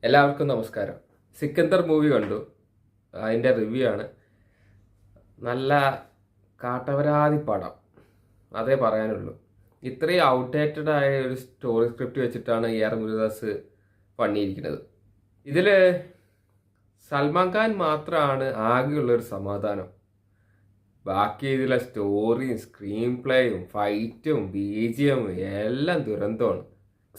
എല്ലാവർക്കും നമസ്കാരം. സിക്കന്ദർ മൂവി കണ്ടു. അതിൻ്റെ റിവ്യൂ ആണ്. നല്ല കാട്ടവരാതി പടം, അതേ പറയാനുള്ളൂ. ഇത്രയും ഔട്ട്ഡേറ്റഡ് ആയ ഒരു സ്റ്റോറി സ്ക്രിപ്റ്റ് വെച്ചിട്ടാണ് AR മുരുകദാസ് പണിയിരിക്കുന്നത്. ഇതിൽ സൽമാൻ ഖാൻ മാത്രമാണ് ആകെയുള്ളൊരു സമാധാനം. ബാക്കി ഇതിലെ സ്റ്റോറിയും സ്ക്രീൻ പ്ലേയും ഫൈറ്റും BGM എല്ലാം ദുരന്തമാണ്.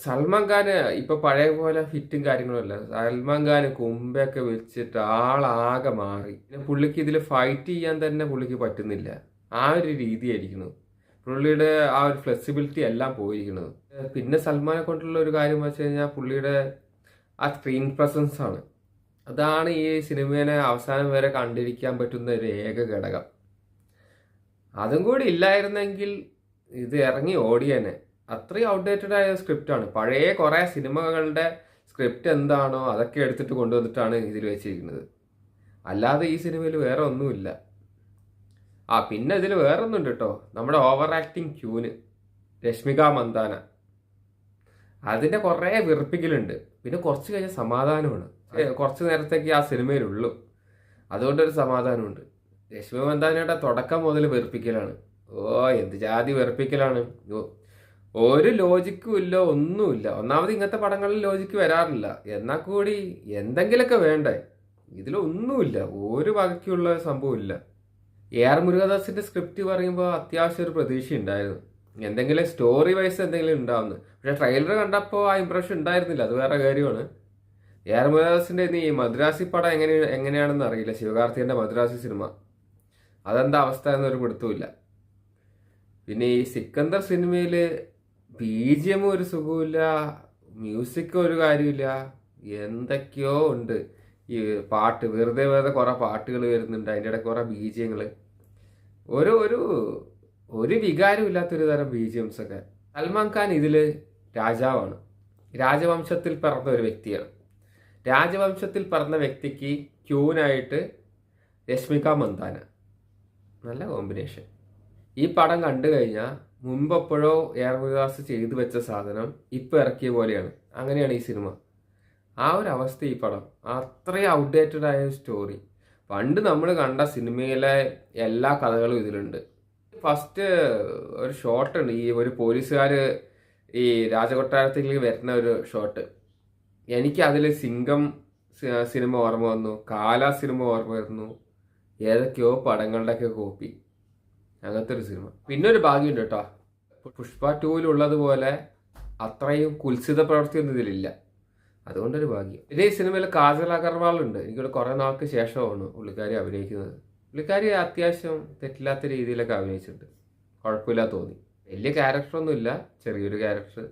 സൽമാൻ ഖാന് ഇപ്പൊ പഴയ പോലെ ഫിറ്റും കാര്യങ്ങളുമല്ല. സൽമാൻ ഖാന് കുമ്പയൊക്കെ വെച്ചിട്ട് ആളാകെ മാറി. പുള്ളിക്ക് ഇതിൽ ഫൈറ്റ് ചെയ്യാൻ തന്നെ പുള്ളിക്ക് പറ്റുന്നില്ല. ആ ഒരു രീതിയായിരിക്കുന്നു. പുള്ളിയുടെ ആ ഒരു ഫ്ലെക്സിബിലിറ്റി എല്ലാം പോയിരിക്കുന്നത്. പിന്നെ സൽമാനെ കൊണ്ടുള്ള ഒരു കാര്യം വെച്ച് കഴിഞ്ഞാൽ പുള്ളിയുടെ ആ സ്ക്രീൻ പ്രസൻസ് ആണ്. അതാണ് ഈ സിനിമേനെ അവസാനം വരെ കണ്ടിരിക്കാൻ പറ്റുന്ന ഒരു ഏക ഘടകം. അതും കൂടി ഇല്ലായിരുന്നെങ്കിൽ ഇത് ഇറങ്ങി ഓടിയേനെ. അത്രയും ഔട്ട്ഡേറ്റഡ് ആയ സ്ക്രിപ്റ്റാണ്. പഴയ കുറേ സിനിമകളുടെ സ്ക്രിപ്റ്റ് എന്താണോ അതൊക്കെ എടുത്തിട്ട് കൊണ്ടുവന്നിട്ടാണ് ഇതിൽ വെച്ചിരിക്കുന്നത്. അല്ലാതെ ഈ സിനിമയിൽ വേറെ ഒന്നുമില്ല. പിന്നെ ഇതിൽ വേറെ ഒന്നുണ്ട് കേട്ടോ. നമ്മുടെ ഓവർ ആക്ടിങ് ക്യൂന് രശ്മിക മന്ദാന, അതിൻ്റെ കുറേ വെറുപ്പിക്കലുണ്ട്. പിന്നെ കുറച്ച് കഴിഞ്ഞാൽ സമാധാനമാണ്. കുറച്ച് നേരത്തേക്ക് ആ സിനിമയിലുള്ളൂ, അതുകൊണ്ടൊരു സമാധാനമുണ്ട്. രശ്മിക മന്ദാനയുടെ തുടക്കം മുതൽ വെറുപ്പിക്കലാണ്. എന്ത് ജാതി വെറുപ്പിക്കലാണ്. ഒരു ലോജിക്കും ഇല്ല, ഒന്നുമില്ല. ഒന്നാമത് ഇങ്ങനത്തെ പടങ്ങളിൽ ലോജിക്ക് വരാറില്ല. എന്നാൽ കൂടി എന്തെങ്കിലുമൊക്കെ വേണ്ടേ? ഇതിലൊന്നുമില്ല, ഒരു വകയ്ക്കുള്ള സംഭവമില്ല. AR മുരുകദാസിന്റെ സ്ക്രിപ്റ്റ് പറയുമ്പോൾ അത്യാവശ്യം ഒരു പ്രതീക്ഷ ഉണ്ടായിരുന്നു, എന്തെങ്കിലും സ്റ്റോറി വൈസ് എന്തെങ്കിലും ഉണ്ടാവുന്നു. പക്ഷെ ട്രെയിലർ കണ്ടപ്പോൾ ആ ഇംപ്രഷൻ ഉണ്ടായിരുന്നില്ല. അത് വേറെ കാര്യമാണ്. AR മുരുകദാസിന്റെ ഈ മദ്രാസി പടം എങ്ങനെയാണെന്ന് അറിയില്ല. ശിവകാർത്തികന്റെ മദ്രാസി സിനിമ അതെന്താ അവസ്ഥ എന്നൊരു പിടുത്തമില്ല. പിന്നെ ഈ സിക്കന്ദർ സിനിമയിൽ BGM ഒരു സുഖമില്ല, മ്യൂസിക് ഒരു കാര്യമില്ല, എന്തൊക്കെയോ ഉണ്ട്. ഈ പാട്ട് വെറുതെ കുറേ പാട്ടുകൾ വരുന്നുണ്ട്, അതിൻ്റെ ഇടയ്ക്ക് കുറേ BGMകൾ, ഒരു ഒരു ഒരു വികാരമില്ലാത്തൊരു തരം BGMs ഒക്കെ. സൽമാൻ ഖാൻ ഇതിൽ രാജാവാണ്. രാജവംശത്തിൽ പിറന്ന ഒരു വ്യക്തിയാണ്. രാജവംശത്തിൽ പിറന്ന വ്യക്തിക്ക് ക്യൂനായിട്ട് രശ്മിക മന്ദാന, നല്ല കോമ്പിനേഷൻ. ഈ പടം കണ്ടു കഴിഞ്ഞാൽ മുമ്പെപ്പോഴോ AR മുരുകദാസ് ചെയ്തു വെച്ച സാധനം ഇപ്പം ഇറക്കിയ പോലെയാണ്. അങ്ങനെയാണ് ഈ സിനിമ. ആ ഒരു അവസ്ഥ ഈ പടം. അത്രയും ഔട്ട്ഡേറ്റഡ് ആയ സ്റ്റോറി. പണ്ട് നമ്മൾ കണ്ട സിനിമയിലെ എല്ലാ കഥകളും ഇതിലുണ്ട്. ഫസ്റ്റ് ഒരു ഷോട്ട് ഉണ്ട്, ഈ ഒരു പോലീസുകാർ ഈ രാജകൊട്ടാരത്തിലേക്ക് വരുന്ന ഒരു ഷോട്ട്. എനിക്ക് അതിൽ സിംഗം സിനിമ ഓർമ്മ വന്നു, കാല സിനിമ ഓർമ്മ വരുന്നു, ഏതൊക്കെയോ പടങ്ങളുടെയൊക്കെ കോപ്പി. അങ്ങനത്തെ ഒരു സിനിമ. പിന്നെ ഒരു ഭാഗ്യമുണ്ട് കേട്ടോ, പുഷ്പ 2-ലുള്ളതുപോലെ അത്രയും കുൽസിത പ്രവൃത്തിയൊന്നും ഇതിലില്ല. അതുകൊണ്ടൊരു ഭാഗ്യം. പിന്നെ ഈ സിനിമയിൽ കാജൽ അഗർവാൾ ഉണ്ട്. എനിക്കൊരു കുറേ നാൾക്ക് ശേഷമാണ് പുള്ളിക്കാരി അഭിനയിക്കുന്നത്. പുള്ളിക്കാരി അത്യാവശ്യം തെറ്റില്ലാത്ത രീതിയിലൊക്കെ അഭിനയിച്ചിട്ടുണ്ട്. കുഴപ്പമില്ലാതെ തോന്നി. വലിയ ക്യാരക്ടറൊന്നുമില്ല, ചെറിയൊരു ക്യാരക്ടർ,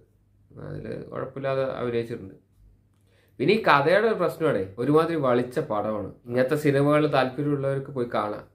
അതിൽ കുഴപ്പമില്ലാതെ അഭിനയിച്ചിട്ടുണ്ട്. പിന്നെ ഈ കഥയുടെ ഒരു പ്രശ്നമാണ്, ഒരുമാതിരി വളിച്ച പടമാണ്. ഇങ്ങനത്തെ സിനിമകൾ താല്പര്യമുള്ളവർക്ക് പോയി കാണാം.